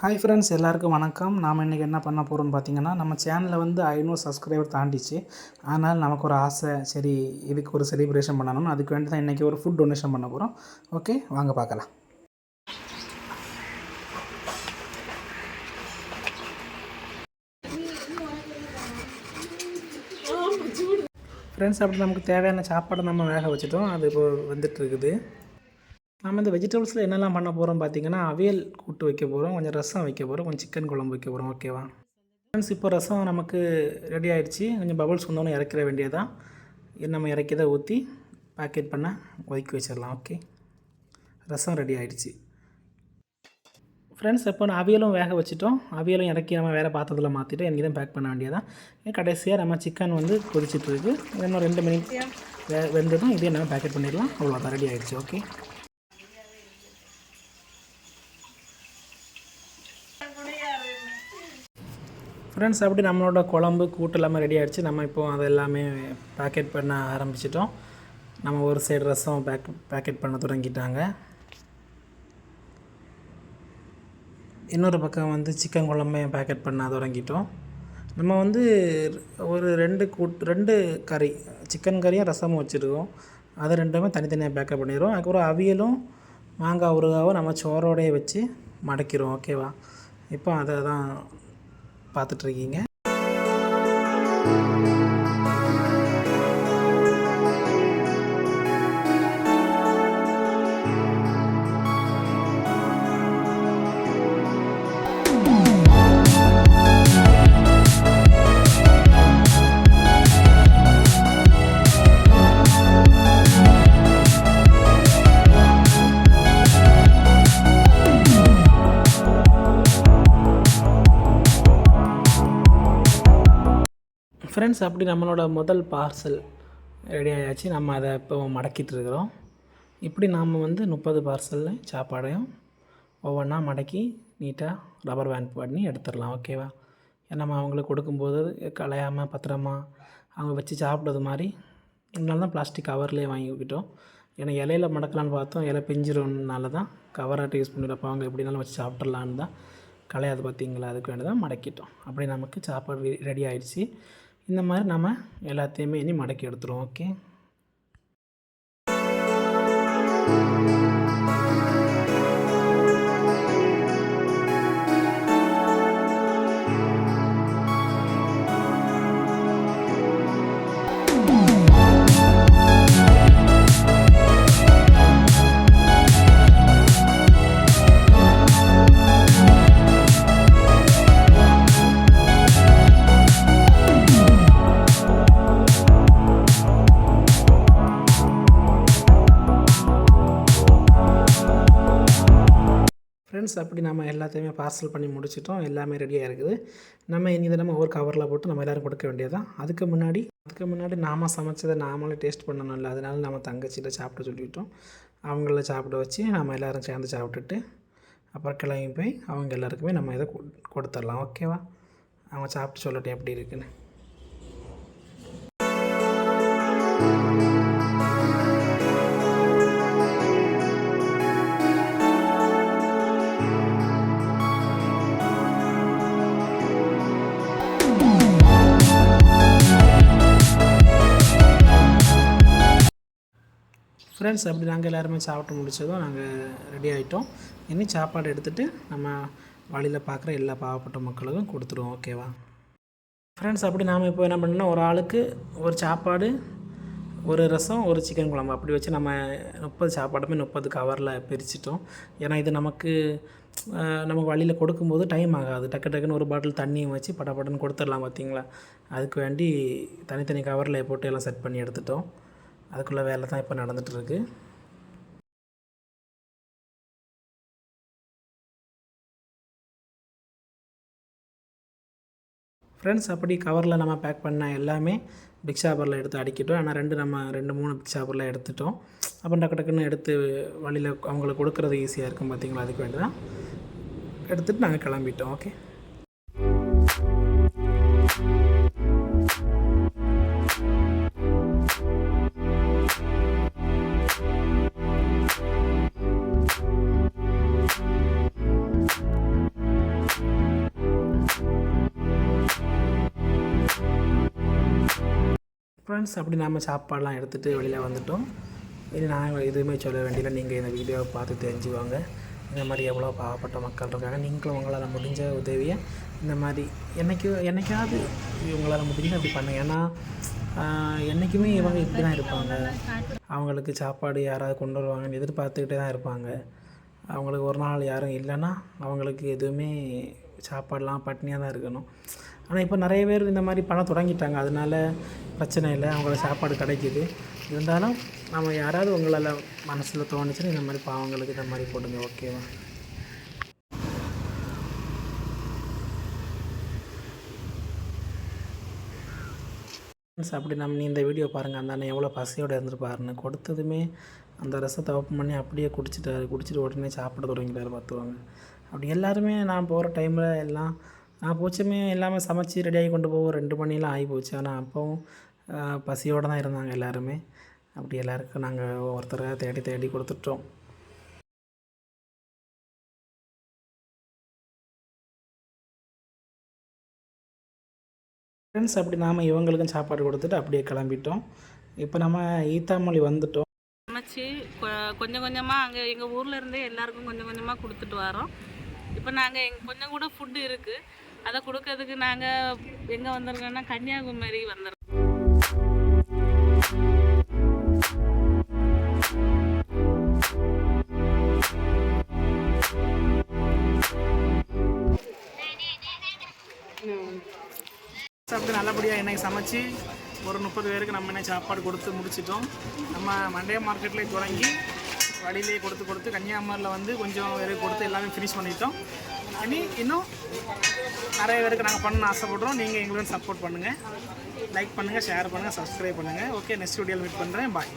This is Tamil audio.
ஹாய் ஃப்ரெண்ட்ஸ், எல்லாருக்கும் வணக்கம். நாம் இன்றைக்கி என்ன பண்ண போகிறோம்னு பார்த்தீங்கன்னா, நம்ம சேனலில் வந்து 500 சப்ஸ்கிரைபர் தாண்டிச்சு. அதனால் நமக்கு ஒரு ஆசை, சரி இதுக்கு ஒரு செலிப்ரேஷன் பண்ணணும். அதுக்கு வேண்டி தான் இன்றைக்கி ஒரு ஃபுட் டொனேஷன் பண்ண போகிறோம். ஓகே, வாங்க பார்க்கலாம். ஃப்ரெண்ட்ஸ், அப்படி நமக்கு தேவையான சாப்பாடை நம்ம வேக வச்சுட்டோம். அது இப்போ வந்துட்டுருக்குது. நம்ம இந்த வெஜிடபிள்ஸில் என்னெல்லாம் பண்ண போகிறோம் பார்த்தீங்கன்னா, அவியல் கூட்டு வைக்க போகிறோம், கொஞ்சம் ரசம் வைக்க போகிறோம், கொஞ்சம் சிக்கன் குழம்பு வைக்க போகிறோம். ஓகேவா ஃப்ரெண்ட்ஸ்? இப்போ ரசம் நமக்கு ரெடி ஆகிடுச்சு. கொஞ்சம் பபுள்ஸ் வந்தோன்னே இறக்கிற வேண்டியதான். நம்ம இறக்கிதான் ஊற்றி பேக்கெட் பண்ண ஒதுக்கி வச்சிடலாம். ஓகே, ரசம் ரெடி ஆகிடுச்சு. ஃப்ரெண்ட்ஸ், இப்போ அவியலும் வேக வச்சுட்டோம். அவியலும் இறக்கி நம்ம வேறு பாத்திரத்தில் மாற்றிட்டு இங்கே தான் பேக் பண்ண வேண்டியதான். கடைசியாக நம்ம சிக்கன் வந்து கொதிச்சிட்ருக்கு. இன்னும் 2 மினிட் வெந்ததும் இதே நம்ம பேக்கெட் பண்ணிடலாம். அவ்வளோதான், ரெடி ஆகிடுச்சு. ஓகே ஃப்ரெண்ட்ஸ், அப்படி நம்மளோட குழம்பு கூட்டு எல்லாமே ரெடி ஆகிடுச்சு. நம்ம இப்போது அது எல்லாமே பேக்கெட் பண்ண ஆரம்பிச்சிட்டோம். நம்ம ஒரு சைடு ரசம் பேக்கெட் பண்ண தொடங்கிட்டாங்க. இன்னொரு பக்கம் வந்து சிக்கன் குழம்பு பேக்கெட் பண்ண தொடங்கிட்டோம். நம்ம வந்து ஒரு 2 கறி, சிக்கன் கறியும் ரசமும் வச்சுருக்கோம். அது ரெண்டுமே தனித்தனியாக பேக்கப் பண்ணிடுவோம். அதுக்கப்புறம் அவியலும் மாங்காய் ஊறுகாவும் நம்ம சோறோடையே வச்சு மடக்கிடுவோம். ஓகேவா? இப்போ அதை தான் பார்த்துட்ருக்கீங்க. ஃப்ரெண்ட்ஸ், அப்படி நம்மளோட முதல் பார்சல் ரெடி ஆகியாச்சு. நம்ம அதை இப்போ மடக்கிட்டுருக்குறோம். இப்படி நாம் வந்து 30 பார்சல் சாப்பாடையும் ஒவ்வொன்றா மடக்கி நீட்டாக ரப்பர் பேண்ட் பண்ணி எடுத்துடலாம். ஓகேவா? நம்ம அவங்களுக்கு கொடுக்கும்போது கலையாமல் பத்திரமா அவங்க வச்சு சாப்பிட்றது மாதிரி. இதனால தான் பிளாஸ்டிக் கவர்லேயே வாங்கிக்கிட்டோம். ஏன்னா இலையில மடக்கலான்னு பார்த்தோம், இலை பிஞ்சிரும்னால தான் கவராட்டு யூஸ் பண்ணிடுறப்போ அவங்க எப்படினாலும் வச்சு சாப்பிட்றலான்னு தான். கலையாது பார்த்திங்களா? அதுக்கு வேண்டி தான் மடக்கிட்டோம். அப்படி நமக்கு சாப்பாடு ரெடி ஆகிடுச்சு. இந்த மாதிரி நம்ம எல்லாத்தையுமே இனி மடக்கி எடுத்துருவோம். ஓகே, ஃப்ரெண்ட்ஸ், அப்படி நம்ம எல்லாத்தையுமே பார்சல் பண்ணி முடிச்சிட்டோம். எல்லாமே ரெடியாக இருக்குது. நம்ம இனி இதை நம்ம ஒரு கவரில் போட்டு நம்ம எல்லோரும் கொடுக்க வேண்டியதான். அதுக்கு முன்னாடி நாம் சமைச்சதை நாமளே டேஸ்ட் பண்ணணும்ல, அதனால நம்ம தங்கச்சியில சாப்பிட சொல்லிவிட்டோம். அவங்கள சாப்பிட வச்சு நம்ம எல்லோரும் சேர்ந்து சாப்பிட்டுட்டு அப்புறம் கிளம்பி போய் அவங்க எல்லாருக்குமே நம்ம இதை கொடுத்துடலாம். ஓகேவா? அவங்க சாப்பிட்டு சொல்லட்டும் எப்படி இருக்குன்னு. ஃப்ரெண்ட்ஸ், அப்படி நாங்கள் எல்லாருமே சாப்பிட்டு முடித்ததும் நாங்கள் ரெடி ஆகிட்டோம். இனி சாப்பாடு எடுத்துகிட்டு நம்ம வழியில் பார்க்குற எல்லா பாவப்பட்ட மக்களுக்கும் கொடுத்துருவோம். ஓகேவா ஃப்ரெண்ட்ஸ்? அப்படி நாம் இப்போ என்ன பண்ணோம்னா, ஒரு ஆளுக்கு ஒரு சாப்பாடு, ஒரு ரசம், ஒரு சிக்கன் குழம்பு அப்படி வச்சு நம்ம 30 சாப்பாடுமே 30 கவரில் பிரிச்சிட்டோம். ஏன்னா இது நமக்கு வழியில் கொடுக்கும்போது டைம் ஆகாது. டக்குன்னு ஒரு பாட்டில் தண்ணியும் வச்சு படப்படன்னு கொடுத்துடலாம். பார்த்திங்களா? அதுக்கு வேண்டி தனித்தனி கவரில் போட்டு எல்லாம் செட் பண்ணி எடுத்துட்டோம். அதுக்குள்ளே வேலை தான் இப்போ நடந்துகிட்ருக்கு. ஃப்ரெண்ட்ஸ், அப்படி கவரில் நம்ம பேக் பண்ண எல்லாமே பிக் ஷாப்பரில் எடுத்து அடிக்கிட்டோம். ஆனால் 2-3 பிக் ஷாப்பரில் எடுத்துட்டோம். அப்புறம் டக்குன்னு எடுத்து வழியில் அவங்களுக்கு கொடுக்குறது ஈஸியாக இருக்கும். பார்த்திங்களா? அதுக்கு வேண்டி தான் எடுத்துகிட்டு நாங்கள் கிளம்பிட்டோம். ஓகே, ஃப்ரெண்ட்ஸ் அப்படி நம்ம சாப்பாடெலாம் எடுத்துகிட்டு வெளியில் வந்துட்டோம். இது நான் எதுவுமே சொல்ல வேண்டியதில்லை, நீங்கள் இந்த வீடியோவை பார்த்து தெரிஞ்சுக்கோங்க. இந்த மாதிரி எவ்வளோ பாவப்பட்ட மக்கள் இருக்காங்க. நீங்களும் உங்களால் முடிஞ்ச உதவியை இந்த மாதிரி என்னைக்காவது உங்களால் முடிஞ்ச அப்படி பண்ணுங்க. ஏன்னா என்றைக்குமே இவங்க இப்படி தான் இருப்பாங்க. அவங்களுக்கு சாப்பாடு யாராவது கொண்டு வருவாங்கன்னு எதிர்பார்த்துக்கிட்டே தான் இருப்பாங்க. அவங்களுக்கு ஒரு நாள் யாரும் இல்லைன்னா அவங்களுக்கு எதுவுமே சாப்பாடெலாம் பட்னியாக தான் இருக்கணும். ஆனால் இப்போ நிறைய பேர் இந்த மாதிரி பண்ண தொடங்கிட்டாங்க. அதனால பிரச்சனை இல்லை, அவங்களுக்கு சாப்பாடு கிடைக்கிது. இருந்தாலும் நம்ம யாராவது உங்களால் மனசில் தோணுச்சுன்னா இந்த மாதிரி பாவங்களுக்கு இந்த மாதிரி போடுங்க, ஓகேவா? அப்படி நீ இந்த வீடியோ பாருங்கள். அந்த அண்ணன் எவ்வளோ பசியோடு இருந்துருப்பாருன்னு. கொடுத்ததுமே அந்த ரசத்தை ஓப்பன் பண்ணி அப்படியே குடிச்சிட்டு உடனே சாப்பிட தொடங்கிட்டார் பார்த்துவாங்க. அப்படி எல்லாருமே நான் போகிற டைமில் எல்லாம் நான் போச்சுமே எல்லாமே சமைச்சு ரெடியாகி கொண்டு போவோம். 2 மணிலாம் ஆகி போச்சு. ஆனால் அப்போவும் பசியோடு தான் இருந்தாங்க எல்லாருமே. அப்படி எல்லாருக்கும் நாங்கள் ஒருத்தரை தேடி கொடுத்துட்டோம். ஃப்ரெண்ட்ஸ் அப்படி நாம் இவங்களுக்கும் சாப்பாடு கொடுத்துட்டு அப்படியே கிளம்பிட்டோம். இப்போ நம்ம ஈத்தாமொழி வந்துட்டோம். சமைச்சு கொஞ்சம் கொஞ்சமாக அங்கே எங்கள் ஊரில் இருந்தே எல்லாருக்கும் கொஞ்சம் கொஞ்சமாக கொடுத்துட்டு வரோம். இப்போ நாங்கள் கொஞ்சம் கூட ஃபுட்டு இருக்குது, அதை கொடுக்கறதுக்கு நாங்கள் எங்கே வந்திருக்கோன்னா கன்னியாகுமரி வந்துருக்கோம். அப்படி நல்லபடியாக என்னை சமைச்சு ஒரு 30 பேருக்கு நம்ம என்ன சாப்பாடு கொடுத்து முடிச்சிட்டோம். நம்ம மண்டே மார்க்கெட்லேயே தொடங்கி வழியிலே கொடுத்து கன்னியாகுமரியில் வந்து கொஞ்சம் பேருக்கு கொடுத்து எல்லாமே ஃபினிஷ் பண்ணிட்டோம். இன்னும் நிறைய பேருக்கு நாங்கள் பண்ண ஆசைப்படுறோம். நீங்கள் எங்களுக்கு சப்போர்ட் பண்ணுங்கள், லைக் பண்ணுங்கள், ஷேர் பண்ணுங்கள், சப்ஸ்கிரைப் பண்ணுங்கள். ஓகே, நெக்ஸ்ட் வீடியோவில் மீட் பண்ணுறேன். பாய்.